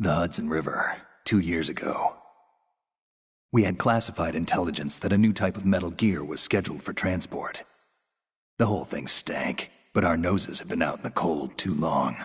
The Hudson River, 2 years ago. We had classified intelligence that a new type of metal gear was scheduled for transport. The whole thing stank, but our noses had been out in the cold too long.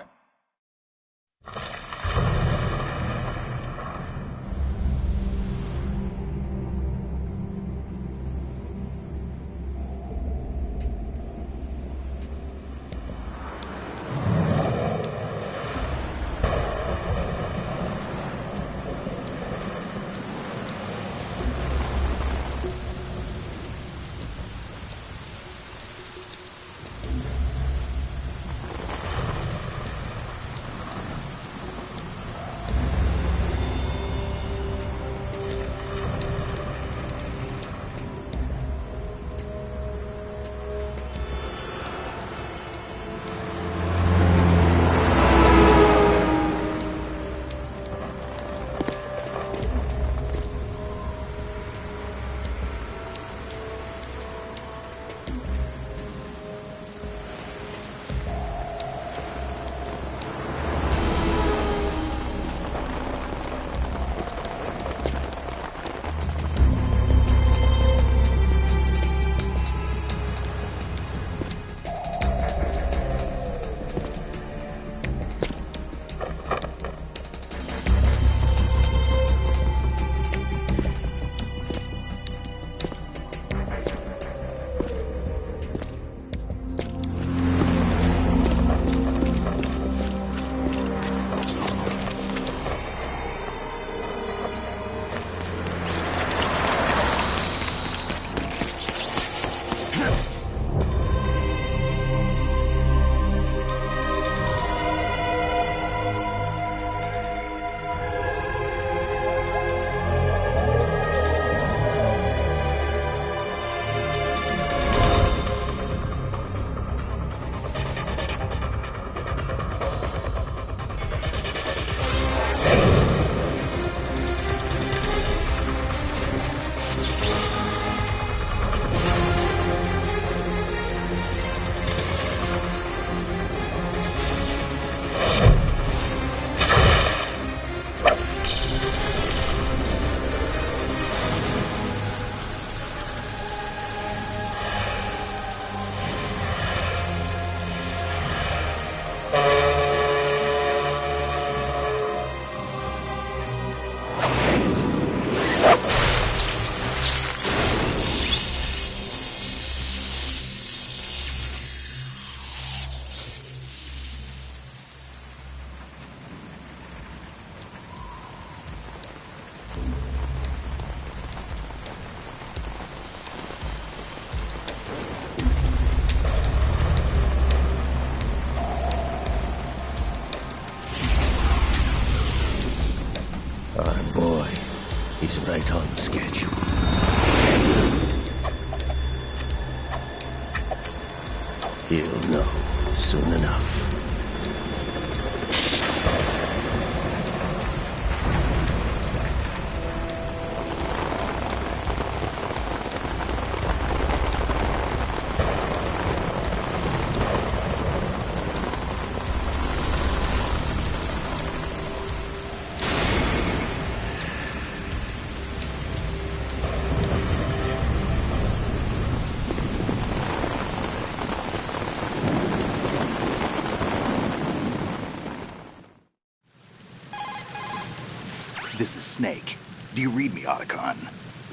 Our boy, he's right on schedule. He'll know soon enough. This is Snake. Do you read me, Otacon?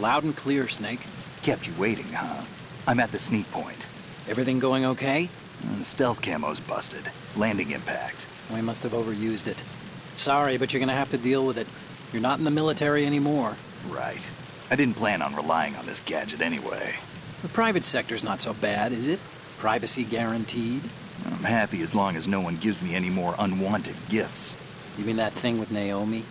Loud and clear, Snake. Kept you waiting, huh? I'm at the sneak point. Everything going okay? Stealth camo's busted. Landing impact. We must have overused it. Sorry, but you're gonna have to deal with it. You're not in the military anymore. Right. I didn't plan on relying on this gadget anyway. The private sector's not so bad, is it? Privacy guaranteed? I'm happy as long as no one gives me any more unwanted gifts. You mean that thing with Naomi?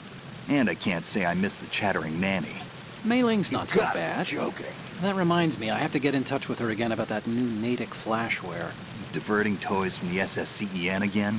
And I can't say I miss the chattering nanny. Mei Ling's not so bad. Joking. That reminds me, I have to get in touch with her again about that new Natick flashware. Diverting toys from the SSCEN again?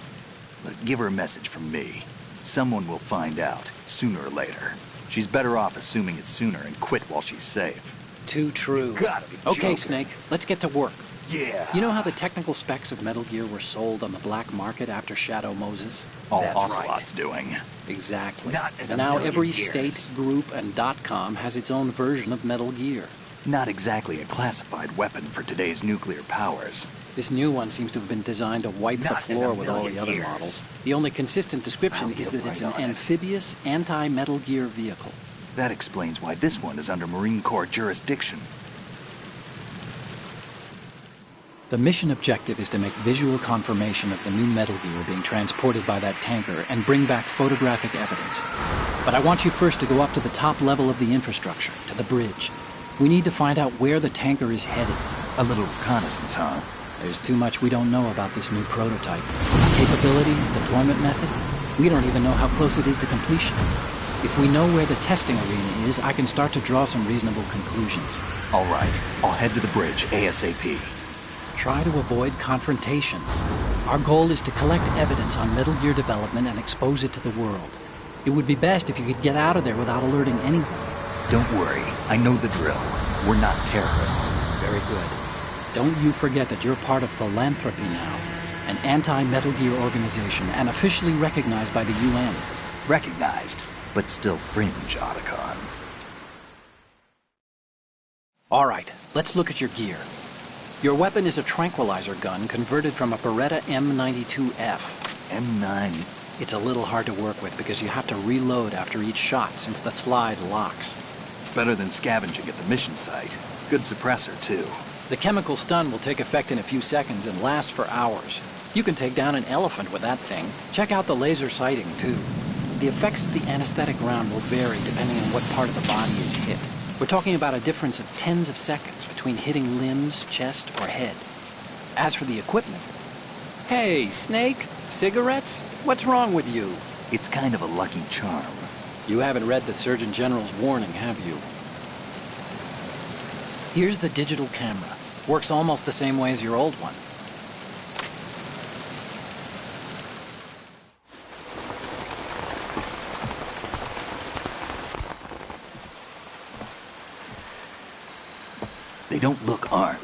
Look, give her a message from me. Someone will find out, sooner or later. She's better off assuming it sooner and quit while she's safe. Too true. You gotta be Okay, joking. Snake, let's get to work. Yeah. You know how the technical specs of Metal Gear were sold on the black market after Shadow Moses? All That's Ocelot's doing. Exactly. Not in a And now million every years. state, group, and .com has its own version of Metal Gear. Not exactly a classified weapon for today's nuclear powers. This new one seems to have been designed to wipe the Not in floor a with all the million other years. models. The only consistent description I'll is get that it's right an on it. amphibious, anti-Metal Gear vehicle. That explains why this one is under Marine Corps jurisdiction. The mission objective is to make visual confirmation of the new Metal Gear being transported by that tanker and bring back photographic evidence. But I want you first to go up to the top level of the infrastructure, to the bridge. We need to find out where the tanker is headed. A little reconnaissance, huh? There's too much we don't know about this new prototype. Capabilities, deployment method. We don't even know how close it is to completion. If we know where the testing arena is, I can start to draw some reasonable conclusions. All right, I'll head to the bridge ASAP. Try to avoid confrontations. Our goal is to collect evidence on Metal Gear development and expose it to the world. It would be best if you could get out of there without alerting anyone. Don't worry, I know the drill. We're not terrorists. Very good. Don't you forget that you're part of Philanthropy now, an anti-Metal Gear organization and officially recognized by the UN. Recognized, but still fringe, Otacon. All right, let's look at your gear. Your weapon is a tranquilizer gun converted from a Beretta M92F. M9. It's a little hard to work with because you have to reload after each shot since the slide locks. Better than scavenging at the mission site. Good suppressor, too. The chemical stun will take effect in a few seconds and last for hours. You can take down an elephant with that thing. Check out the laser sighting, too. The effects of the anesthetic round will vary depending on what part of the body is hit. We're talking about a difference of tens of seconds between hitting limbs, chest, or head. As for the equipment... Hey, Snake? Cigarettes? What's wrong with you? It's kind of a lucky charm. You haven't read the Surgeon General's warning, have you? Here's the digital camera. Works almost the same way as your old one. They don't look armed.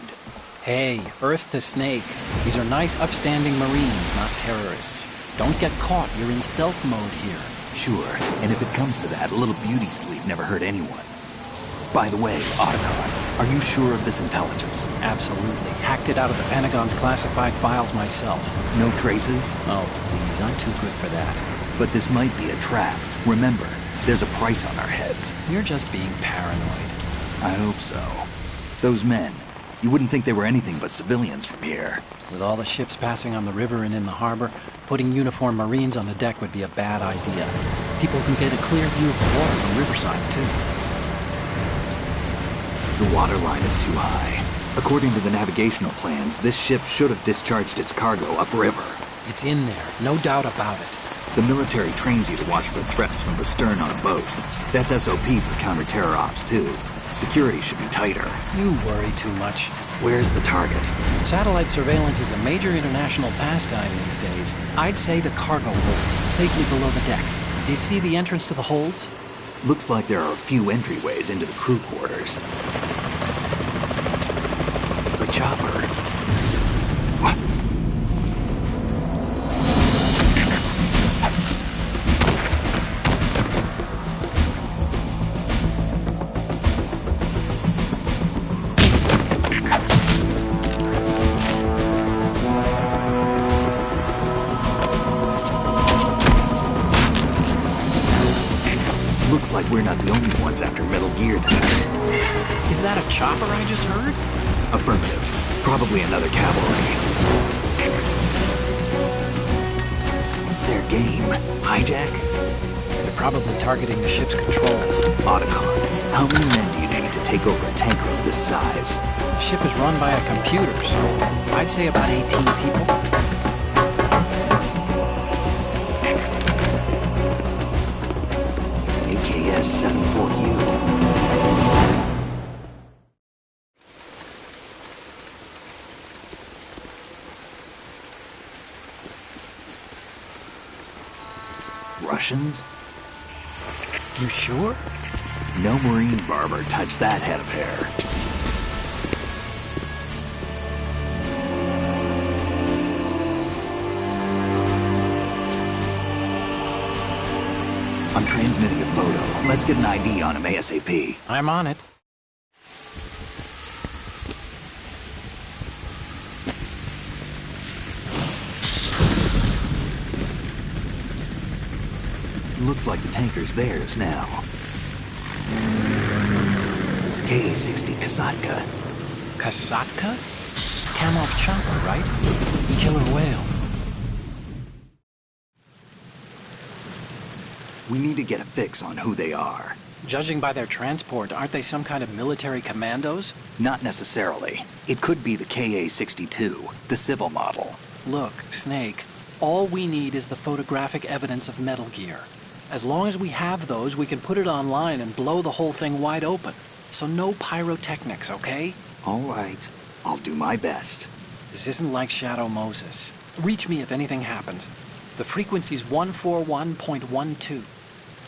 Hey, Earth to Snake. These are nice, upstanding Marines, not terrorists. Don't get caught. You're in stealth mode here. Sure, and if it comes to that, a little beauty sleep never hurt anyone. By the way, Otacon, are you sure of this intelligence? Absolutely. Hacked it out of the Pentagon's classified files myself. No traces? Oh, please, I'm too good for that. But this might be a trap. Remember, there's a price on our heads. You're just being paranoid. I hope so. Those men, you wouldn't think they were anything but civilians from here. With all the ships passing on the river and in the harbor, putting uniformed Marines on the deck would be a bad idea. People can get a clear view of the water from Riverside, too. The water line is too high. According to the navigational plans, this ship should have discharged its cargo upriver. It's in there, no doubt about it. The military trains you to watch for threats from the stern on a boat. That's SOP for counter-terror ops, too. Security should be tighter. You worry too much. Where's the target? Satellite surveillance is a major international pastime these days. I'd say the cargo holds, safely below the deck. Do you see the entrance to the holds? Looks like there are a few entryways into the crew quarters. The chopper. What? Looks like we're not the only ones after Metal Gear tonight. Is that a chopper I just heard? Affirmative. Probably another cavalry. What's their game? Hijack? They're probably targeting the ship's controls. Otacon, how many men do you need to take over a tanker of this size? The ship is run by a computer, so I'd say about 18 people. AKS 74U. Russians? You sure? No Marine barber touched that head of hair. I'm transmitting a photo. Let's get an ID on him ASAP. I'm on it. Looks like the tanker's theirs now. KA-60 Kasatka. Kasatka? Kamov chopper, right? Killer whale. We need to get a fix on who they are. Judging by their transport, aren't they some kind of military commandos? Not necessarily. It could be the KA-62, the civil model. Look, Snake, all we need is the photographic evidence of Metal Gear. As long as we have those, we can put it online and blow the whole thing wide open. So no pyrotechnics, okay? All right. I'll do my best. This isn't like Shadow Moses. Reach me if anything happens. The frequency's 141.12.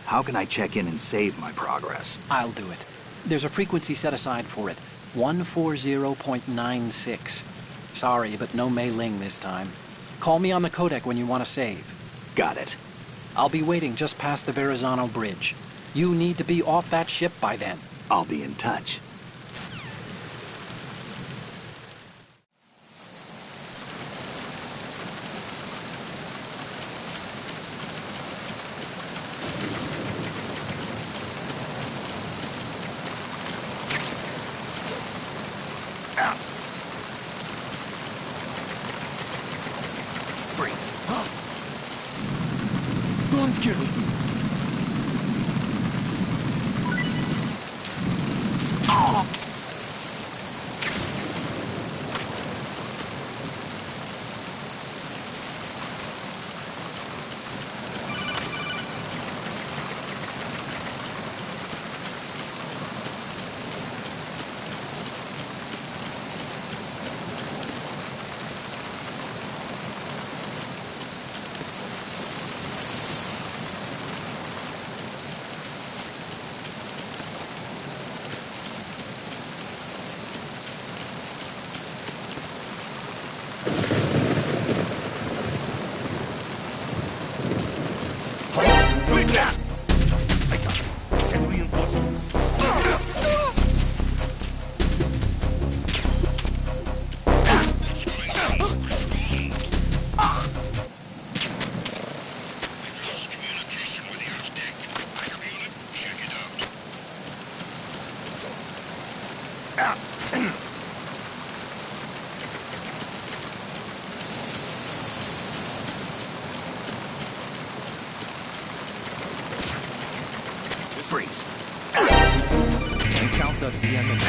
How can I check in and save my progress? I'll do it. There's a frequency set aside for it. 140.96. Sorry, but no Mei Ling this time. Call me on the codec when you want to save. Got it. I'll be waiting just past the Verrazano Bridge. You need to be off that ship by then. I'll be in touch. Freeze. Don't kill me. Who's that? Send reinforcements. Freeze. Encounter the enemy.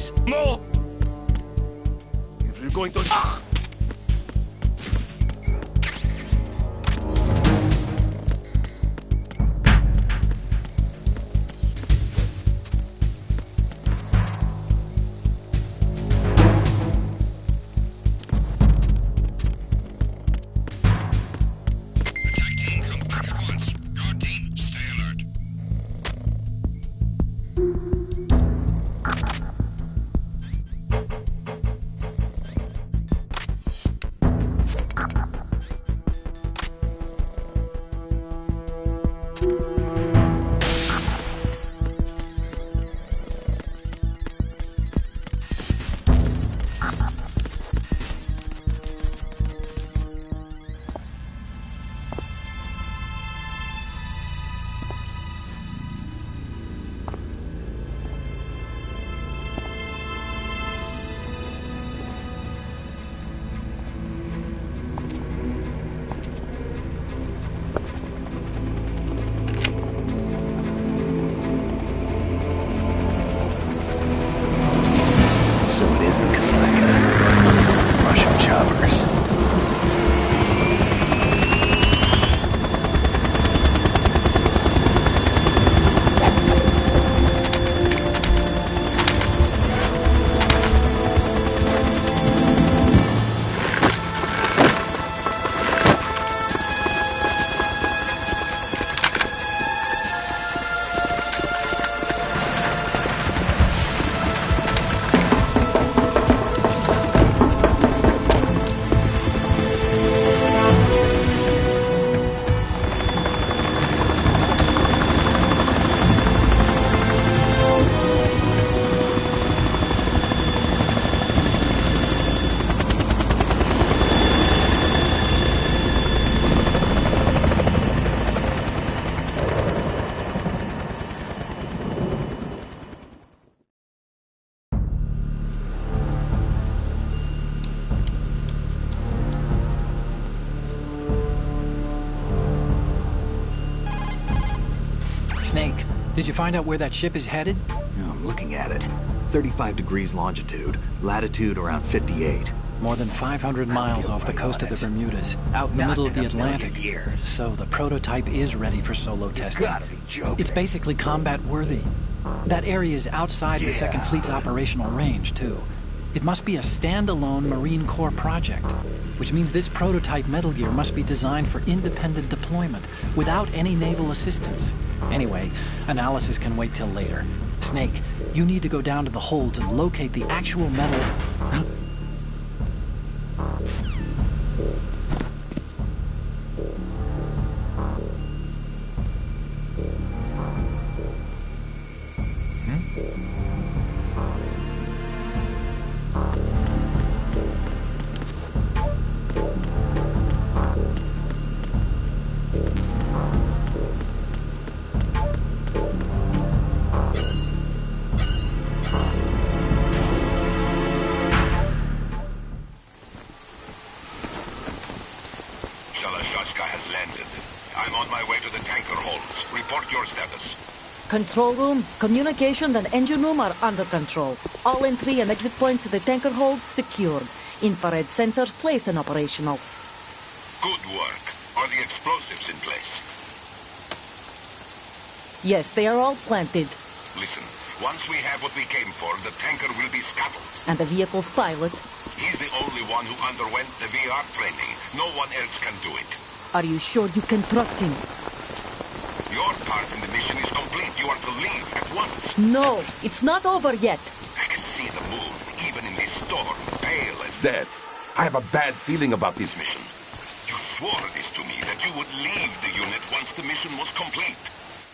please. No! If you're going to... So it is the Kasaka. Russian choppers. Snake, did you find out where that ship is headed? I'm looking at it. 35 degrees longitude, latitude around 58. More than 500 miles off the coast of the Bermudas, out in the middle of the Atlantic. So the prototype is ready for solo testing. Gotta be joking. It's basically combat worthy. That area is outside the Second Fleet's operational range, too. It must be a standalone Marine Corps project, which means this prototype Metal Gear must be designed for independent deployment, without any naval assistance. Anyway, analysis can wait till later. Snake, you need to go down to the holds and locate the actual metal... Shalashaska has landed. I'm on my way to the tanker holds. Report your status. Control room, communications and engine room are under control. All entry and exit points to the tanker hold secured. Infrared sensors placed and operational. Good work. Are the explosives in place? Yes, they are all planted. Listen, once we have what we came for, the tanker will be scuttled. And the vehicle's pilot. He's the only one who underwent the VR training. No one else can do it. Are you sure you can trust him? Your part in the mission is complete. You are to leave at once. No, it's not over yet. I can see the moon, even in this storm, pale as death. I have a bad feeling about this mission. You swore this to me, that you would leave the unit once the mission was complete.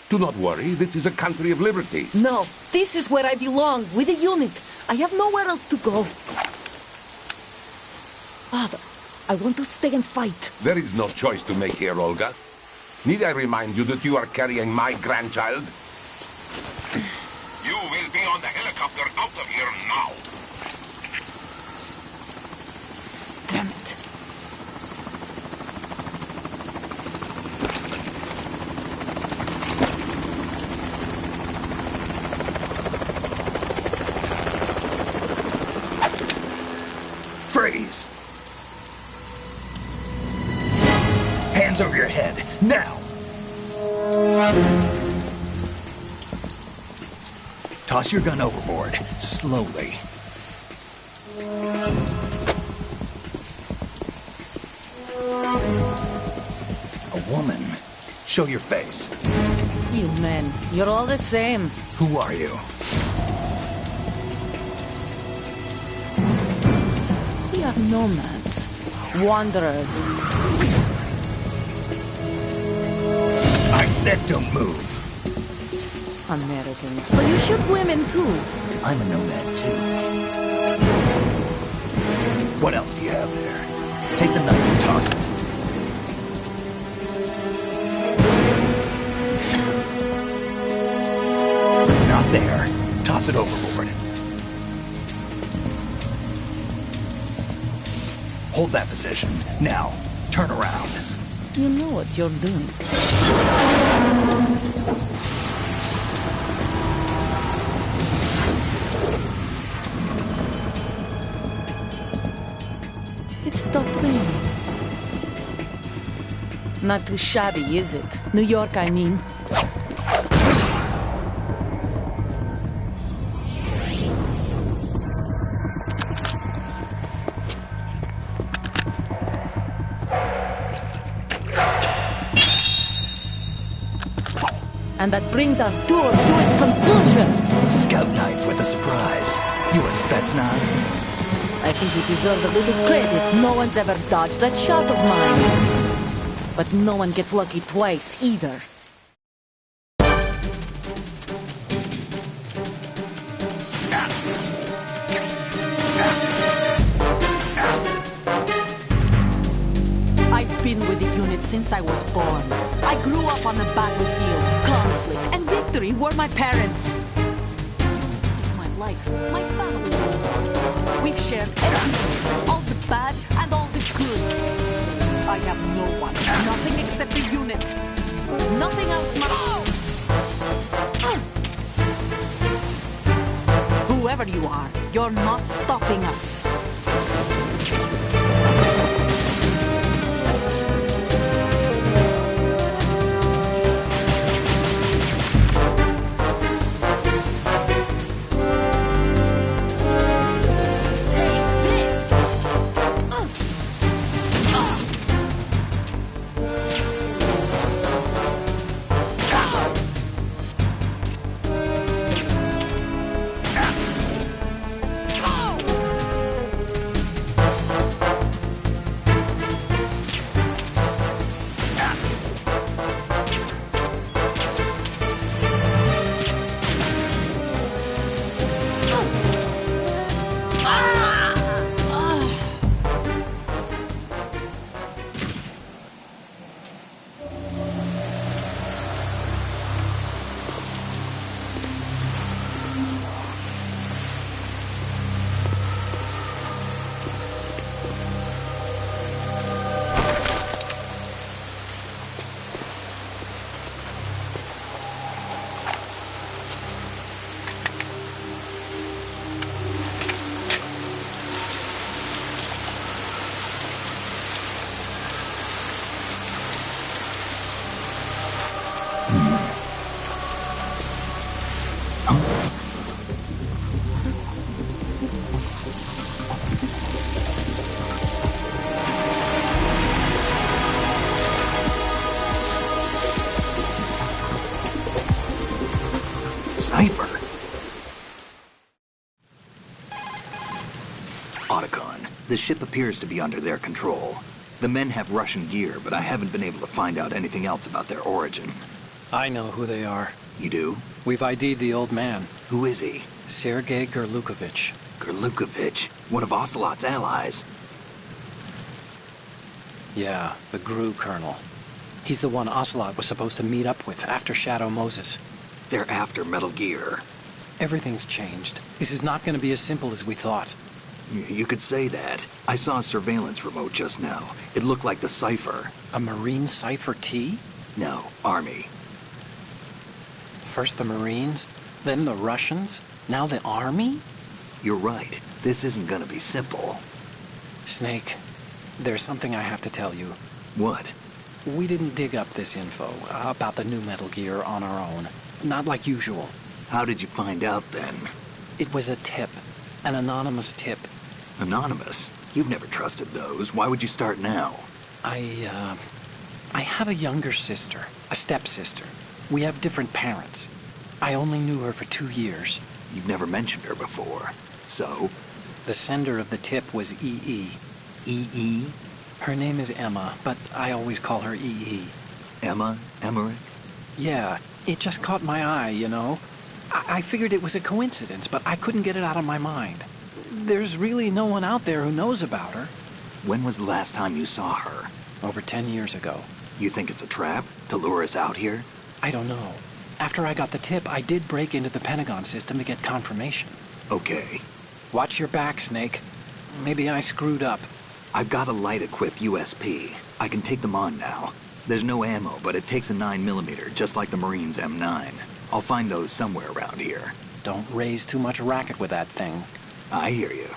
Do not worry, this is a country of liberty. No, this is where I belong, with the unit. I have nowhere else to go. Father, I want to stay and fight. There is no choice to make here, Olga. Need I remind you that you are carrying my grandchild? You will be on the helicopter out of here now. Damn it. Now! Toss your gun overboard, slowly. A woman. Show your face. You men, you're all the same. Who are you? We are nomads. Wanderers. I said don't move. Americans. So you shoot women too? I'm a nomad too. What else do you have there? Take the knife and toss it. Not there. Toss it overboard. Hold that position. Now, turn around. You know what you're doing. It stopped raining. Not too shabby, is it? New York, I mean. And that brings our tour to its conclusion. Scout knife with a surprise. You a Spetsnaz? I think you deserve a little credit. No one's ever dodged that shot of mine. But no one gets lucky twice, either. I've been with the unit since I was born. I grew up on the battlefield. Conflict and victory were my parents. It's my life, my family. We've shared everything, all the bad and all the good. I have no one, nothing except the unit. Nothing else matters. Whoever you are, you're not stopping us. Cipher. Otacon, the ship appears to be under their control. The men have Russian gear, but I haven't been able to find out anything else about their origin. I know who they are. You do? We've ID'd the old man, Who is he? Sergei Gerlukovich. Gerlukovich, one of Ocelot's allies. Yeah, the GRU colonel. He's the one Ocelot was supposed to meet up with after Shadow Moses. They're after Metal Gear. Everything's changed. This is not going to be as simple as we thought. You could say that. I saw a surveillance remote just now. It looked like the Cipher. A Marine Cipher T? No, Army. First the Marines, then the Russians, now the Army? You're right. This isn't gonna be simple. Snake, there's something I have to tell you. What? We didn't dig up this info about the new Metal Gear on our own. Not like usual. How did you find out then? It was a tip. An anonymous tip. Anonymous? You've never trusted those. Why would you start now? I have a younger sister, a stepsister. We have different parents. I only knew her for 2 years. You've never mentioned her before. So? The sender of the tip was EE. EE? Her name is Emma, but I always call her EE. Emma? Emmerich? Yeah, it just caught my eye, you know? I figured it was a coincidence, but I couldn't get it out of my mind. There's really no one out there who knows about her. When was the last time you saw her? Over 10 years ago. You think it's a trap? To lure us out here? I don't know. After I got the tip, I did break into the Pentagon system to get confirmation. Okay. Watch your back, Snake. Maybe I screwed up. I've got a light-equipped USP. I can take them on now. There's no ammo, but it takes a 9mm, just like the Marines' M9. I'll find those somewhere around here. Don't raise too much racket with that thing. I hear you.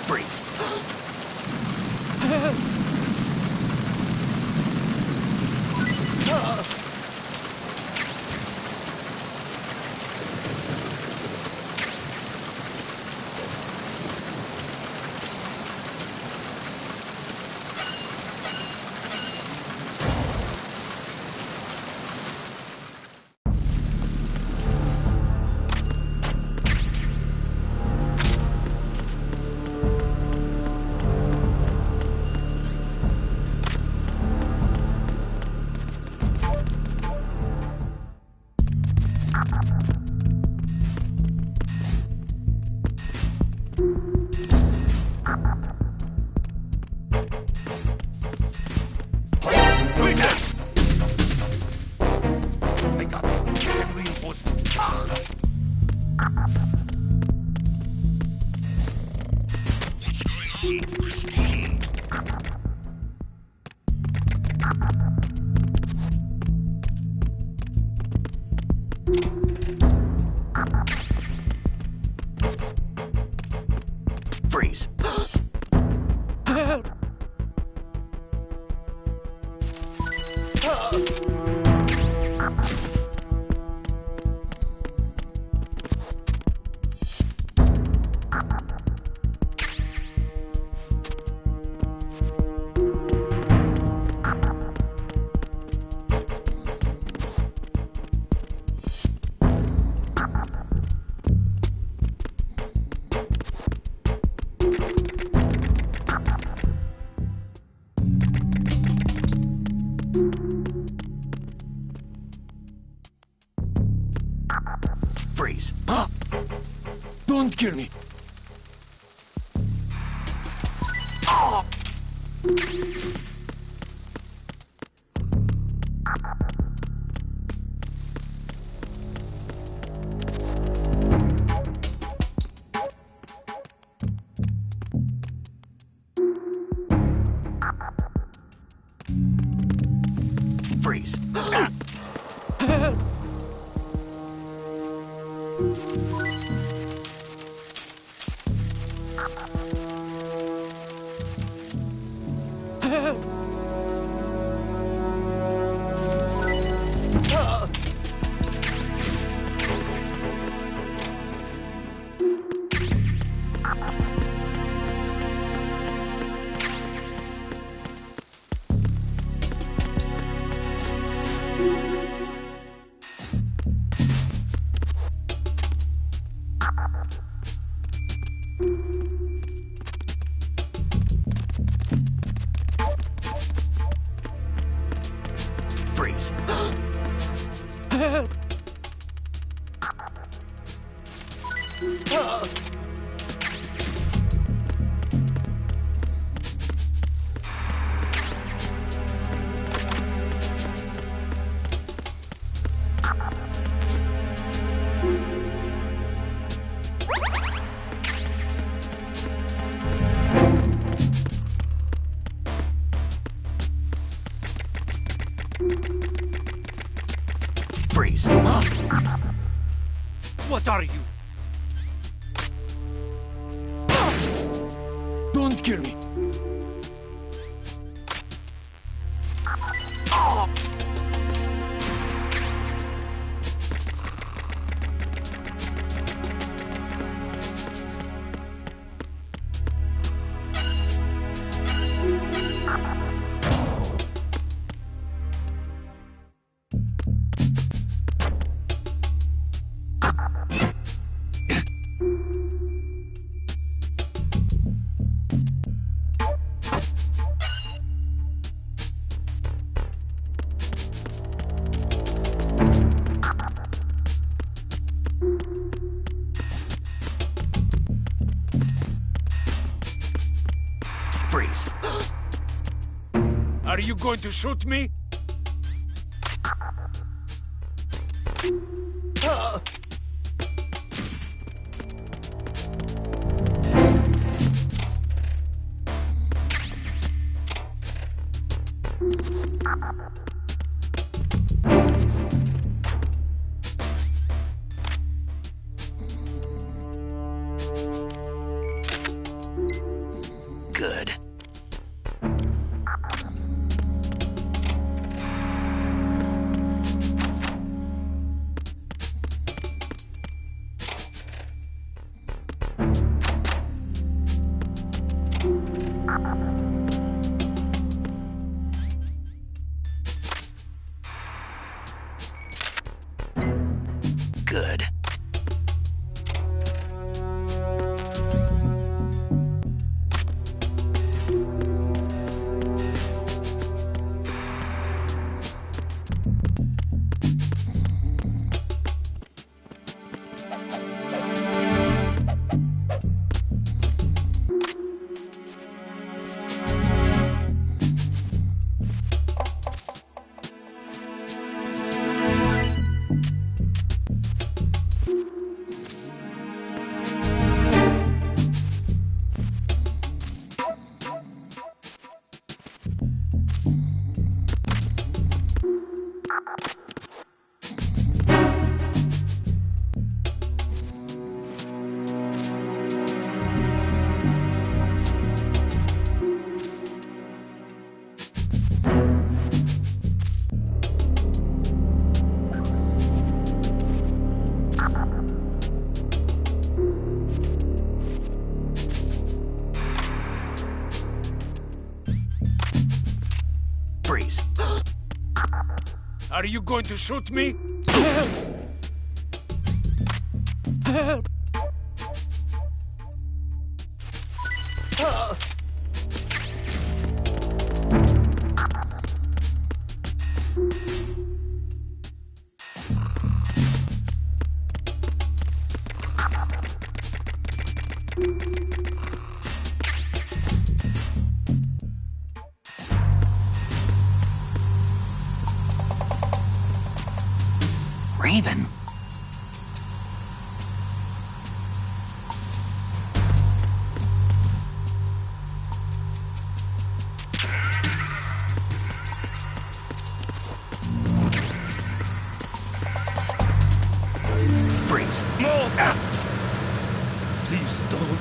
Freeze. Freeze. Freeze. Don't kill me. Freeze. Freeze. What are you? Don't kill me. Freeze. Are you going to shoot me? Good. Good. Freeze. Are you going to shoot me? Raven. Freeze. No! Please don't.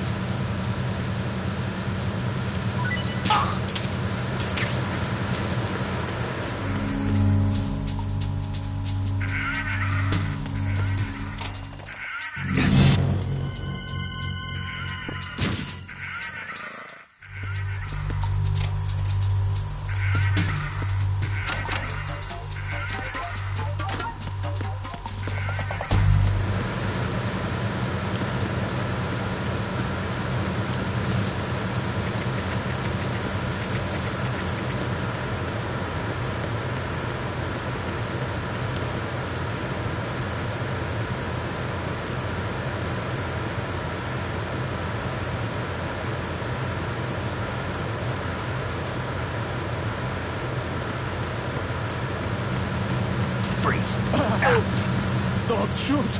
Don't shoot!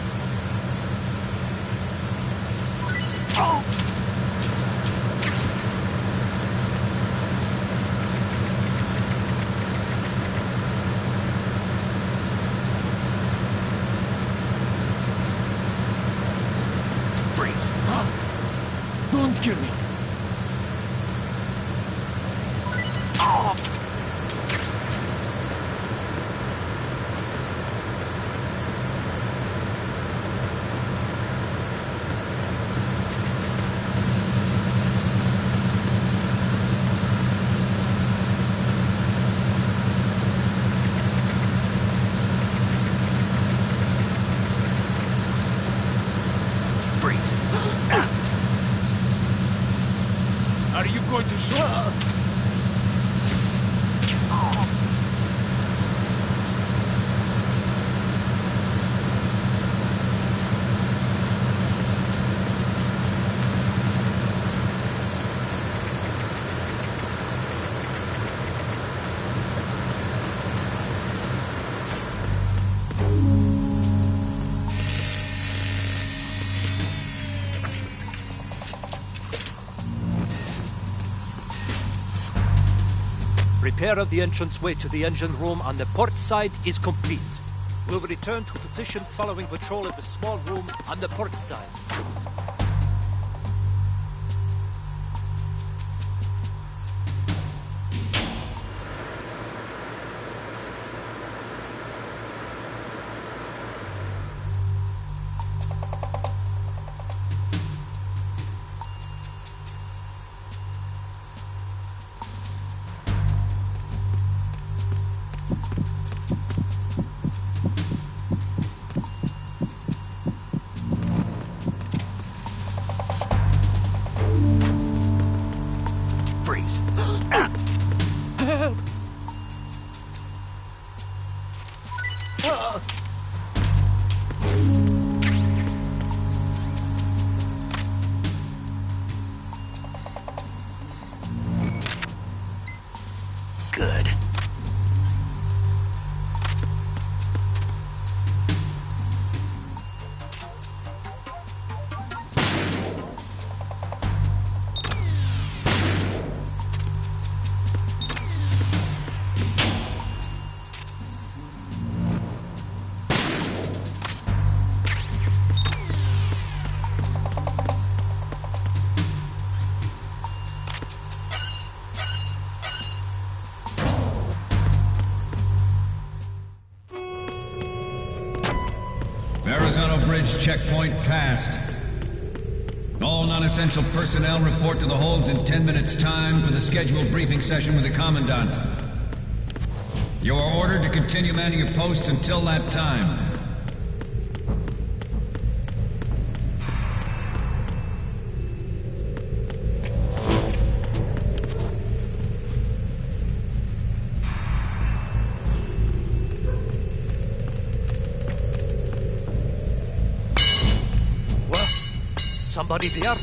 Freeze. Don't kill me! Freeze. Are you going to shoot? Repair of the entranceway to the engine room on the port side is complete. We'll return to position following patrol of the small room on the port side. Freeze. Good. Verrazano Bridge checkpoint passed. All non-essential personnel report to the holds in 10 minutes' time for the scheduled briefing session with the Commandant. You are ordered to continue manning your posts until that time. Somebody there?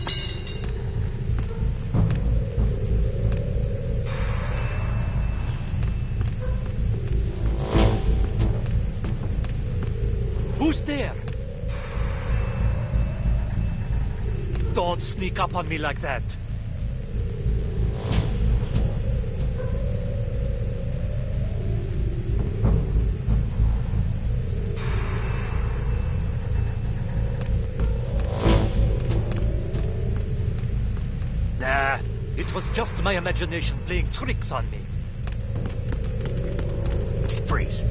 Who's there? Don't sneak up on me like that. was just my imagination playing tricks on me. Freeze.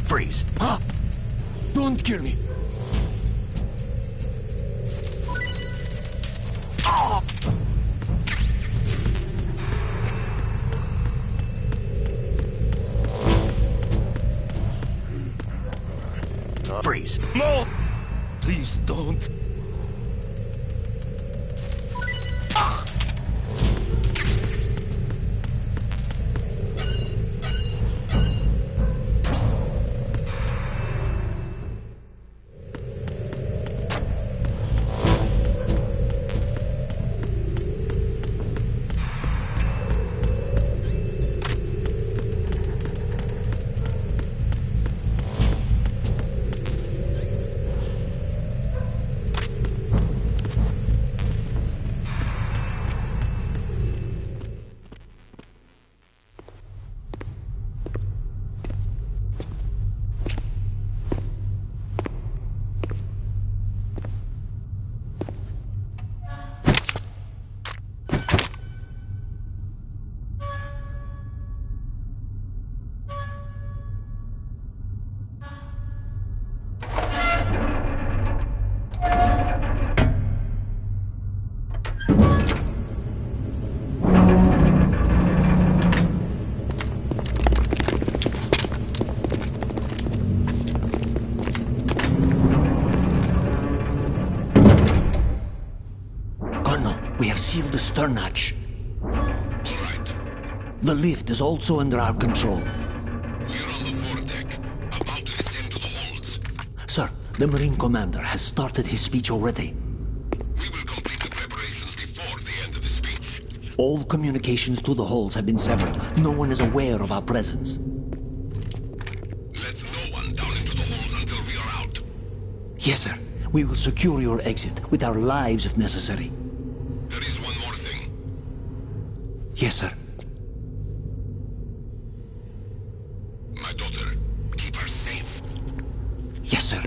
Freeze. Don't kill me. Freeze. No! Please don't. We have sealed the stern hatch. All right. The lift is also under our control. We're on the foredeck, about to descend to the holds. Sir, the Marine Commander has started his speech already. We will complete the preparations before the end of the speech. All communications to the holds have been severed. No one is aware of our presence. Let no one down into the holds until we are out. Yes, sir. We will secure your exit with our lives if necessary. There is one more thing. Yes, sir. My daughter, keep her safe. Yes, sir.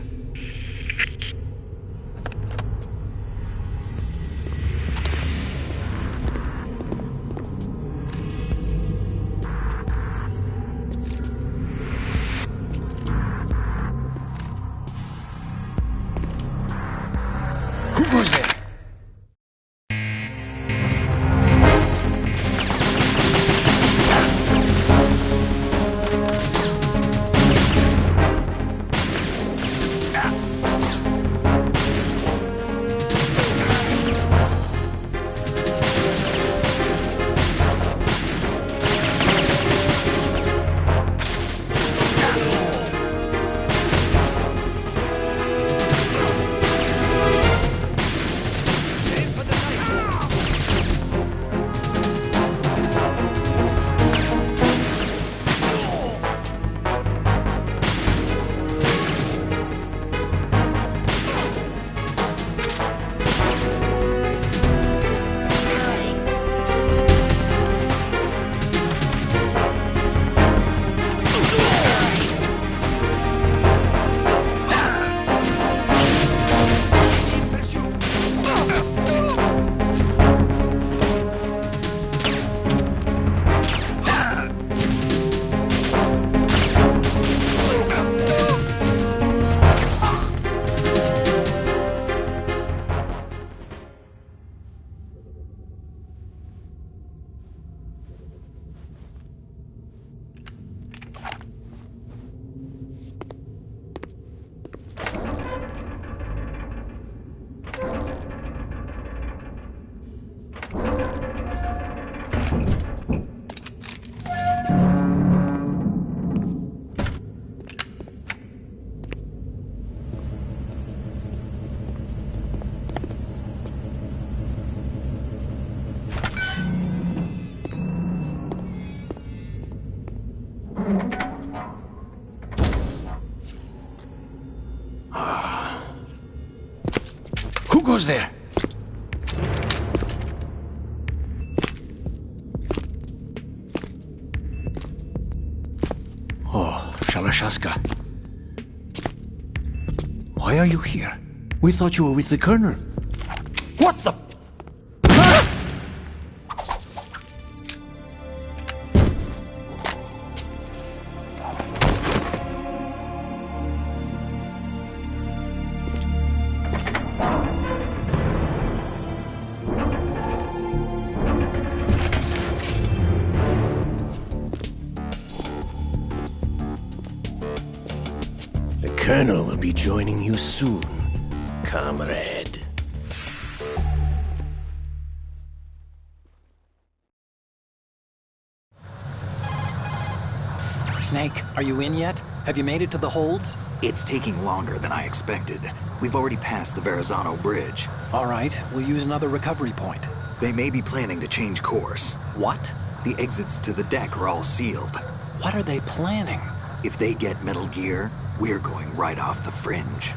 Who goes there? Who goes there? Shalashaska. Why are you here? We thought you were with the Colonel. What the... The Colonel will be joining you soon, comrade. Snake, are you in yet? Have you made it to the holds? It's taking longer than I expected. We've already passed the Verrazano Bridge. All right, we'll use another recovery point. They may be planning to change course. What? The exits to the deck are all sealed. What are they planning? If they get Metal Gear, we're going right off the fringe.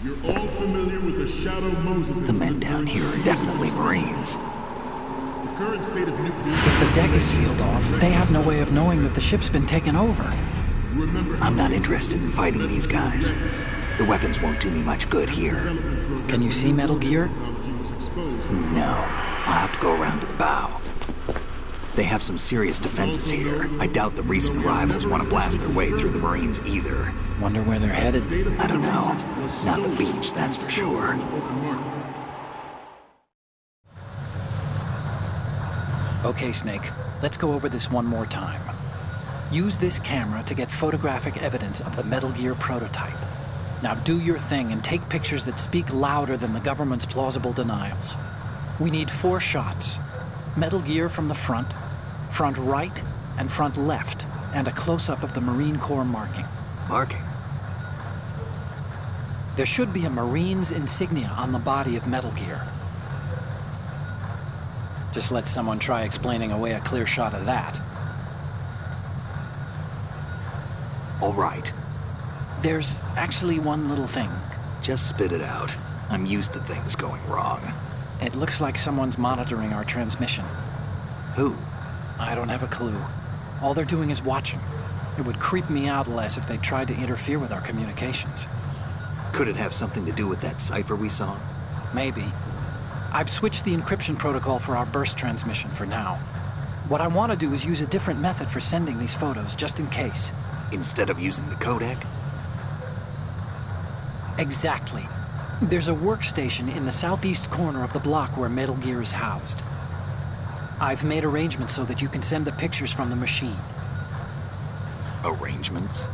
You're all familiar with the Shadow Moses. The men down here are definitely Marines. The current state of nuclear... If the deck is sealed off, they have no way of knowing that the ship's been taken over. I'm not interested in fighting these guys. The weapons won't do me much good here. Can you see Metal Gear? No. I'll have to go around to the bow. They have some serious defenses here. I doubt the recent arrivals want to blast their way through the Marines either. Wonder where they're headed? I don't know. Not the beach, that's for sure. Okay, Snake. Let's go over this one more time. Use this camera to get photographic evidence of the Metal Gear prototype. Now do your thing and take pictures that speak louder than the government's plausible denials. We need 4 shots. Metal Gear from the front right, and front left, and a close-up of the Marine Corps marking. Marking? There should be a Marine's insignia on the body of Metal Gear. Just let someone try explaining away a clear shot of that. All right. There's actually one little thing. Just spit it out. I'm used to things going wrong. It looks like someone's monitoring our transmission. Who? I don't have a clue. All they're doing is watching. It would creep me out less if they tried to interfere with our communications. Could it have something to do with that cipher we saw? Maybe. I've switched the encryption protocol for our burst transmission for now. What I want to do is use a different method for sending these photos, just in case. Instead of using the codec? Exactly. There's a workstation in the southeast corner of the block where Metal Gear is housed. I've made arrangements so that you can send the pictures from the machine. Arrangements?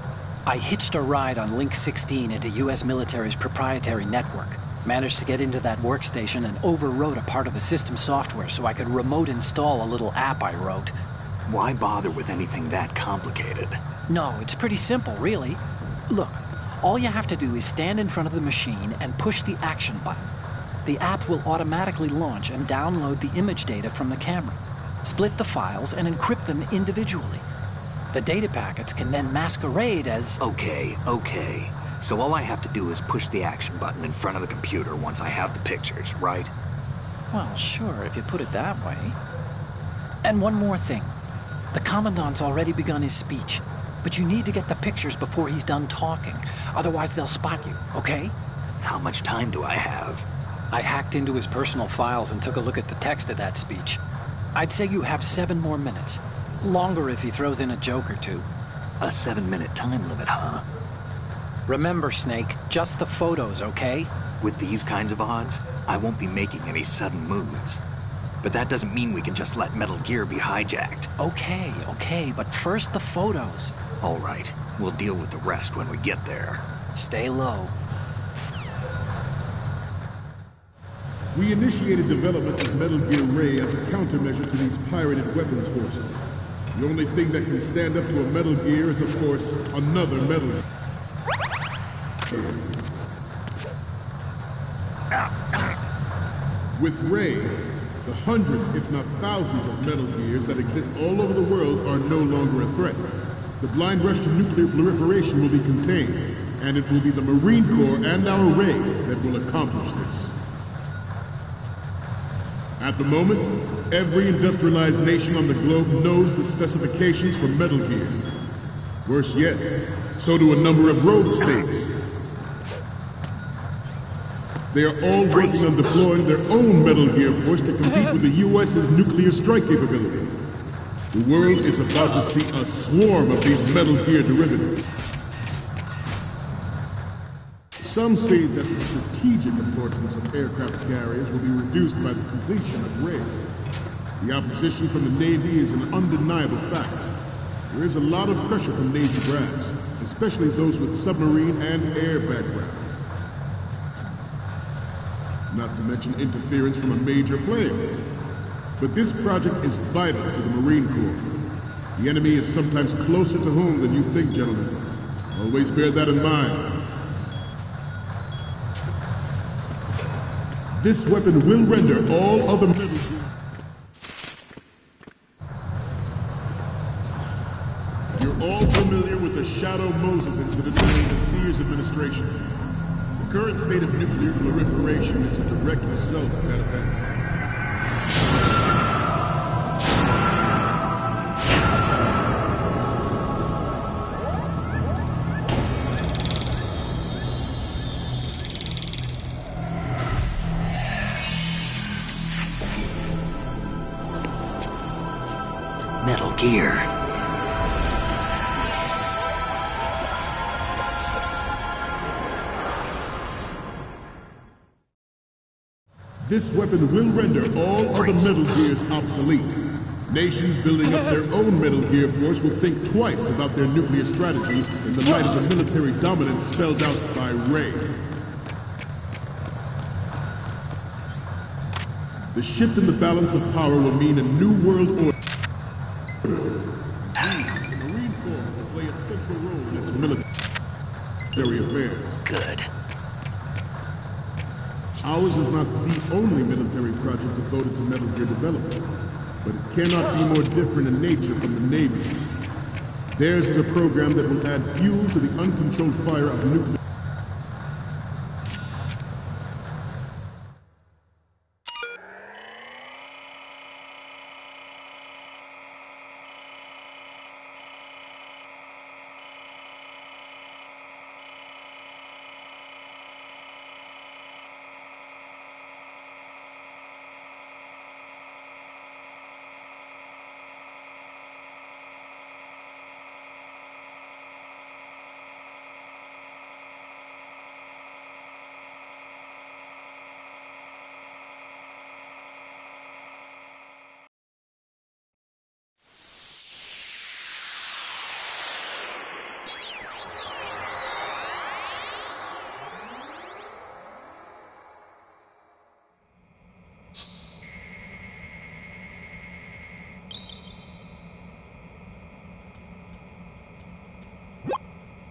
I hitched a ride on Link 16 into U.S. military's proprietary network. Managed to get into that workstation and overwrote a part of the system software so I could remote install a little app I wrote. Why bother with anything that complicated? No, it's pretty simple, really. Look, all you have to do is stand in front of the machine and push the action button. The app will automatically launch and download the image data from the camera, split the files, and encrypt them individually. The data packets can then masquerade as... Okay. So all I have to do is push the action button in front of the computer once I have the pictures, right? Well, sure, if you put it that way. And one more thing. The Commandant's already begun his speech, but you need to get the pictures before he's done talking. Otherwise, they'll spot you, okay? How much time do I have? I hacked into his personal files and took a look at the text of that speech. I'd say you have 7 more minutes. Longer if he throws in a joke or two. A 7-minute time limit, huh? Remember, Snake, just the photos, okay? With these kinds of odds, I won't be making any sudden moves. But that doesn't mean we can just let Metal Gear be hijacked. Okay, but first the photos. All right, we'll deal with the rest when we get there. Stay low. We initiated development of Metal Gear Ray as a countermeasure to these pirated weapons forces. The only thing that can stand up to a Metal Gear is, of course, another Metal Gear. With Ray, the hundreds, if not thousands, of Metal Gears that exist all over the world are no longer a threat. The blind rush to nuclear proliferation will be contained, and it will be the Marine Corps and our Ray that will accomplish this. At the moment, every industrialized nation on the globe knows the specifications for Metal Gear. Worse yet, so do a number of rogue states. They are all working on deploying their own Metal Gear force to compete with the U.S.'s nuclear strike capability. The world is about to see a swarm of these Metal Gear derivatives. Some say that the strategic importance of aircraft carriers will be reduced by the completion of RAID. The opposition from the Navy is an undeniable fact. There is a lot of pressure from Navy brass, especially those with submarine and air background. Not to mention interference from a major player. But this project is vital to the Marine Corps. The enemy is sometimes closer to home than you think, gentlemen. Always bear that in mind. This weapon will render all other Metal Gear. You're all familiar with the Shadow Moses incident during the Sears administration. The current state of nuclear proliferation is a direct result of that event. Metal Gear. This weapon will render all other Metal Gears obsolete. Nations building up their own Metal Gear force will think twice about their nuclear strategy in the light of the military dominance spelled out by RAID. The shift in the balance of power will mean a new world order. The Marine Corps will play a central role in its military affairs. Good. Ours is not the only military project devoted to Metal Gear development, but it cannot be more different in nature from the Navy's. Theirs is a program that will add fuel to the uncontrolled fire of nuclear.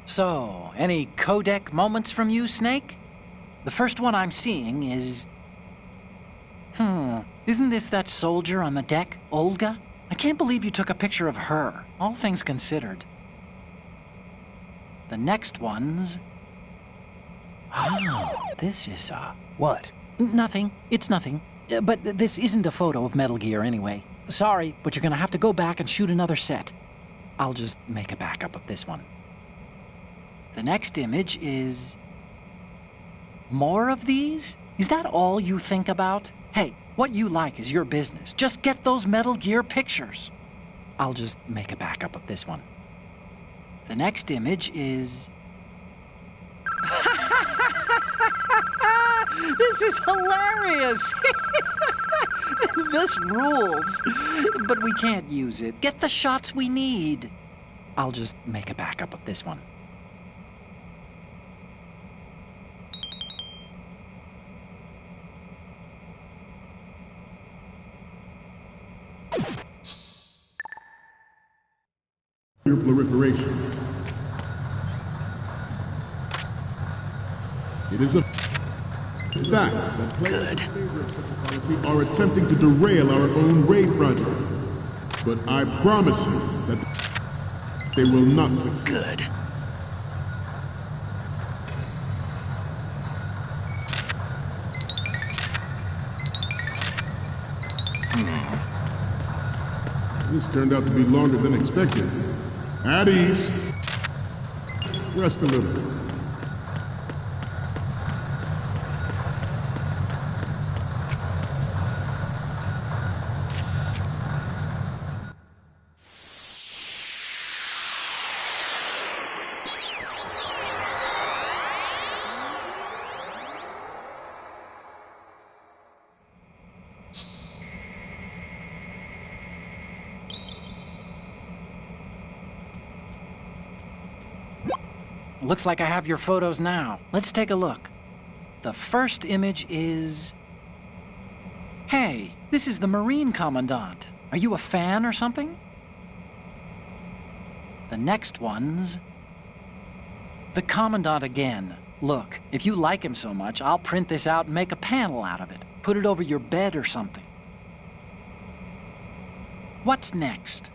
So, any codec moments from you, Snake? The first one I'm seeing is... Isn't this that soldier on the deck, Olga? I can't believe you took a picture of her, all things considered. The next one's... Oh, this is, What? Nothing. It's nothing. But this isn't a photo of Metal Gear anyway. Sorry, but you're gonna have to go back and shoot another set. I'll just make a backup of this one. The next image is... More of these? Is that all you think about? Hey, what you like is your business. Just get those Metal Gear pictures. I'll just make a backup of this one. The next image is... This is hilarious! This rules. But we can't use it. Get the shots we need. I'll just make a backup of this one. Proliferation. It is a fact that players in favor of such a policy are attempting to derail our own RAID project. But I promise you that they will not succeed. Good. This turned out to be longer than expected. At ease. Rest a little. Looks like I have your photos now. Let's take a look. The first image is... Hey, this is the Marine Commandant. Are you a fan or something? The next one's... the Commandant again. Look, if you like him so much, I'll print this out and make a panel out of it. Put it over your bed or something. What's next?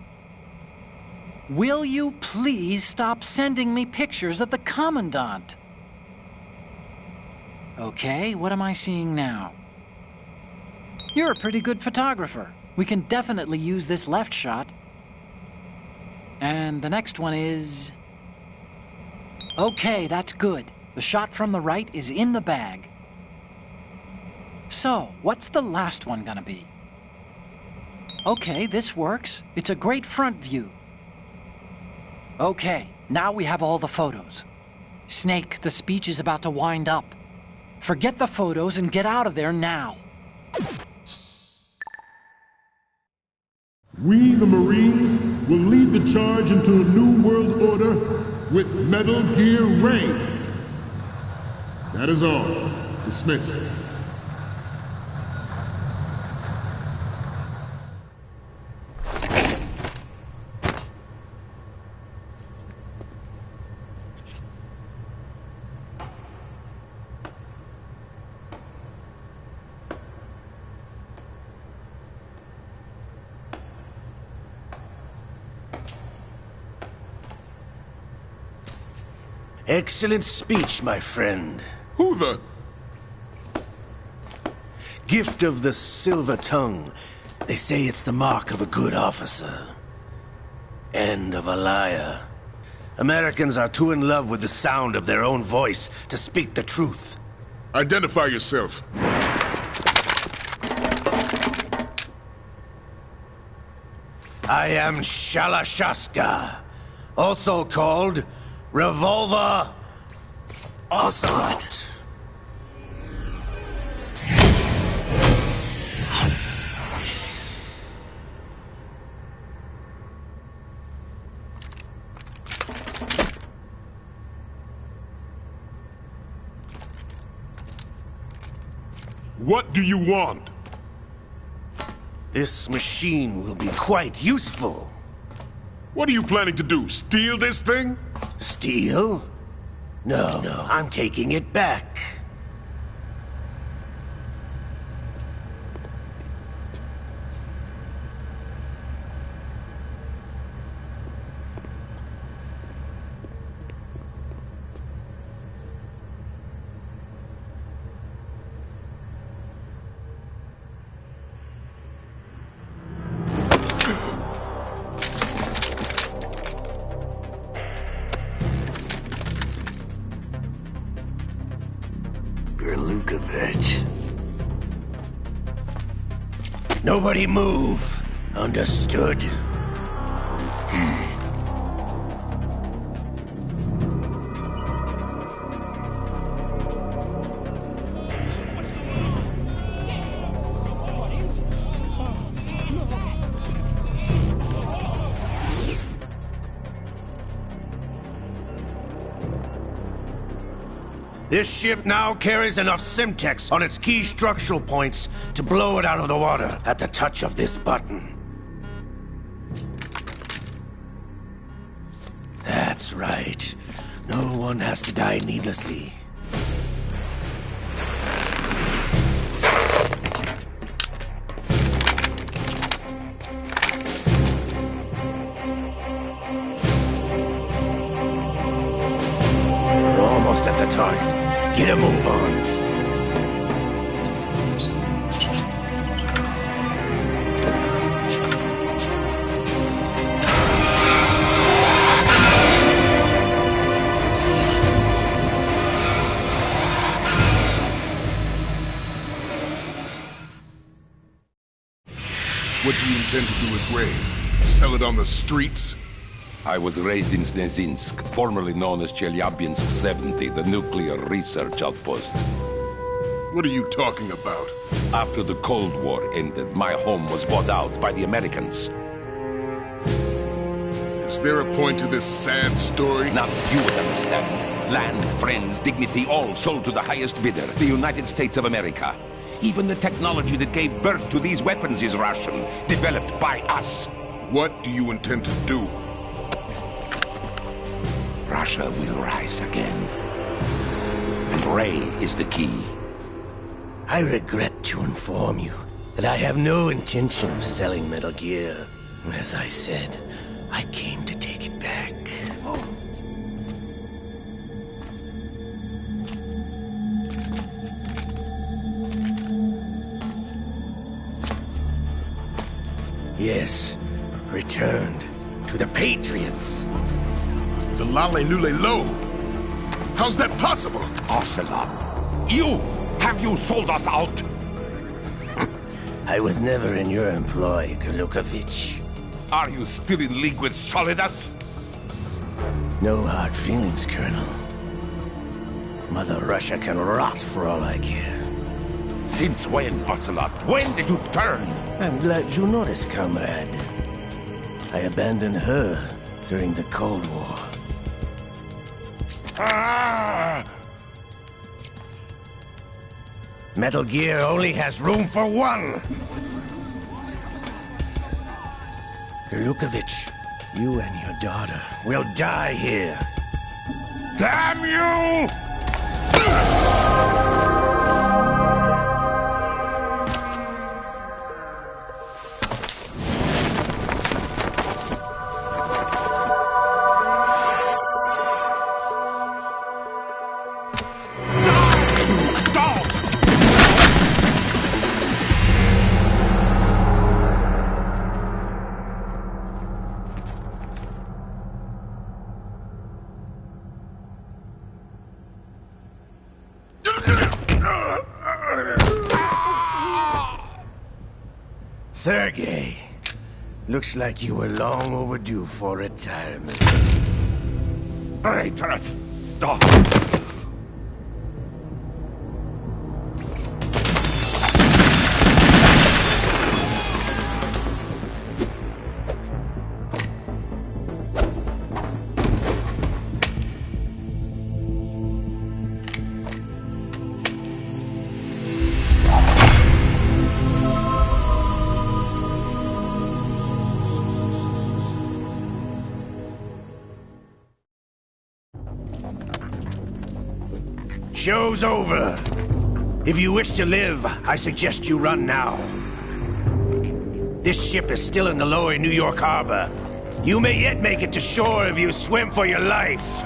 Will you please stop sending me pictures of the Commandant? Okay, what am I seeing now? You're a pretty good photographer. We can definitely use this left shot. And the next one is... Okay, that's good. The shot from the right is in the bag. So, what's the last one gonna be? Okay, this works. It's a great front view. Okay, now we have all the photos. Snake, the speech is about to wind up. Forget the photos and get out of there now. We, the Marines, will lead the charge into a new world order with Metal Gear Ray. That is all. Dismissed. Excellent speech, my friend. Who the... Gift of the silver tongue. They say it's the mark of a good officer. And of a liar. Americans are too in love with the sound of their own voice to speak the truth. Identify yourself. I am Shalashaska, also called Revolver Ocelot. What do you want? This machine will be quite useful. What are you planning to do? Steal this thing? Steal? No, I'm taking it back. Lukovich. Nobody move. Understood? This ship now carries enough Simtex on its key structural points to blow it out of the water at the touch of this button. That's right. No one has to die needlessly. We're almost at the target. Get a move on. intend to do with Gray? Sell it on the streets? I was raised in Snezinsk, formerly known as Chelyabinsk 70, the nuclear research outpost. What are you talking about? After the Cold War ended, my home was bought out by the Americans. Is there a point to this sad story? Now you would understand. Land, friends, dignity, all sold to the highest bidder, the United States of America. Even the technology that gave birth to these weapons is Russian, developed by us. What do you intend to do? Russia will rise again. And Ray is the key. I regret to inform you that I have no intention of selling Metal Gear. As I said, I came to take it back. Yes, returned to the Patriots. The Lale Lule Lo? How's that possible? Ocelot, have you sold us out? I was never in your employ, Gurlukovich. Are you still in league with Solidus? No hard feelings, Colonel. Mother Russia can rot for all I care. Since when, Ocelot? When did you turn? I'm glad you noticed, comrade. I abandoned her during the Cold War. Ah! Metal Gear only has room for one! Gurlukovich, you and your daughter will die here. Damn you! Sergei, looks like you were long overdue for retirement. Traitorous dog! Show's over. If you wish to live, I suggest you run now. This ship is still in the lower New York harbor. You may yet make it to shore if you swim for your life.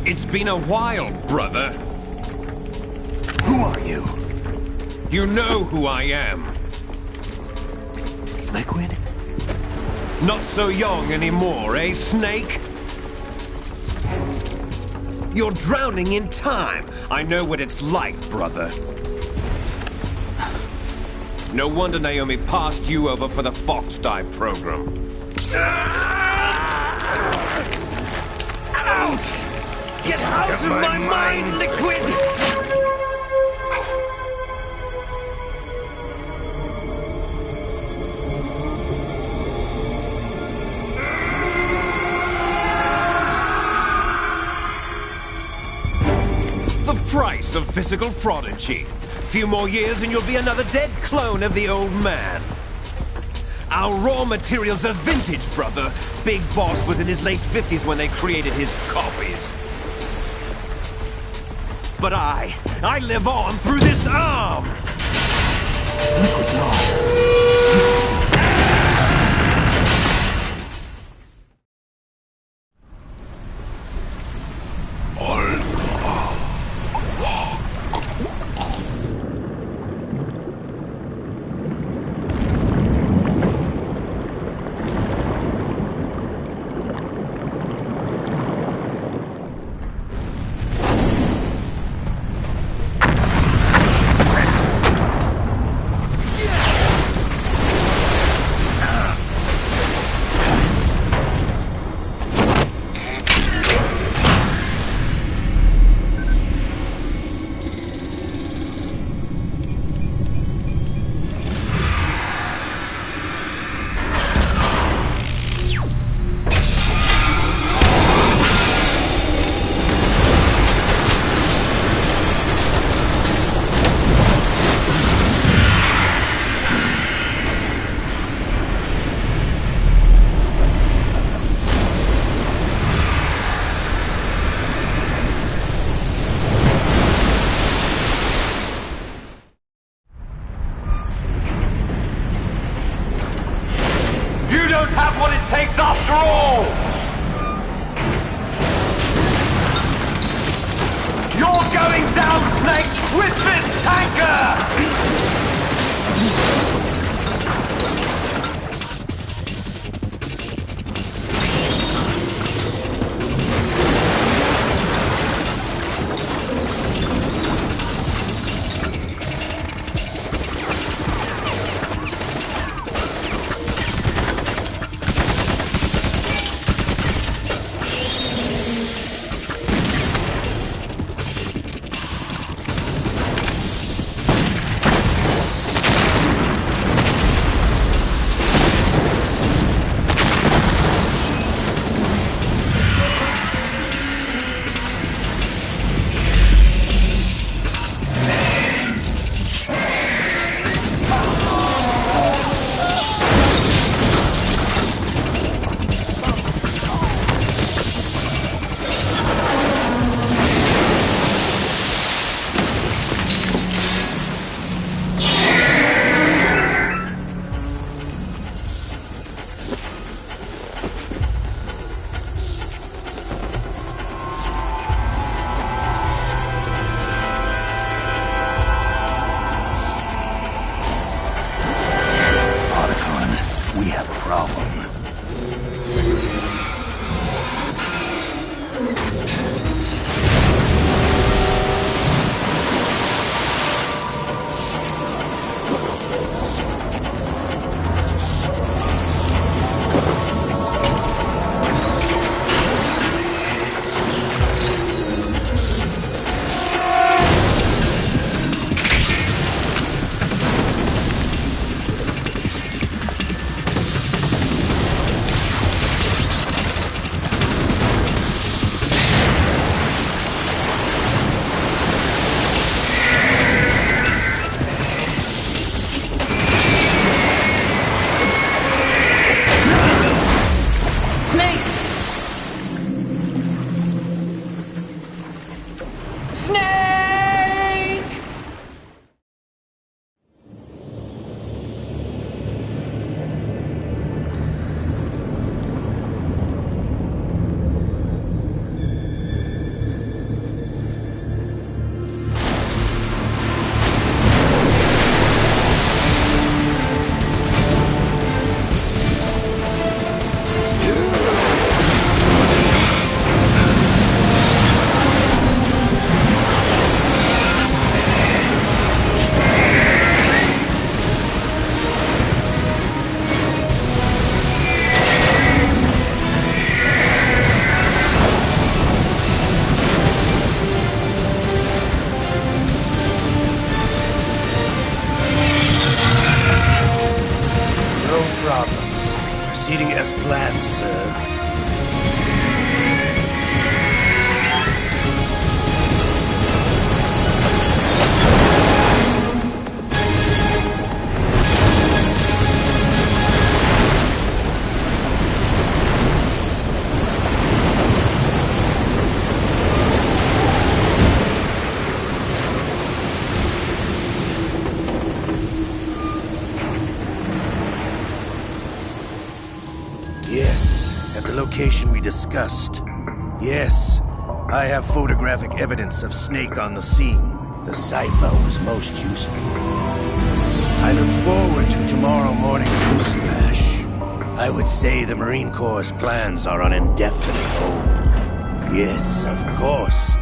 It's been a while, brother. Who are you? You know who I am. Liquid? Not so young anymore, eh, Snake? You're drowning in time. I know what it's like, brother. No wonder Naomi passed you over for the Fox Dive program. Ouch! Get out of my mind, Liquid! boast of physical prodigy. Few more years and you'll be another dead clone of the old man. Our raw materials are vintage, brother. Big Boss was in his late 50s when they created his copies. But I live on through this arm! Liquid's on. Have what it takes after all! You're going down, Snake, with this tanker! Proceeding as planned, sir. Yes, at the location we discussed. Yes, I have photographic evidence of Snake on the scene. The cipher was most useful. I look forward to tomorrow morning's newsflash. I would say the Marine Corps' plans are on indefinite hold. Yes, of course,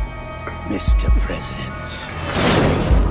Mr. President.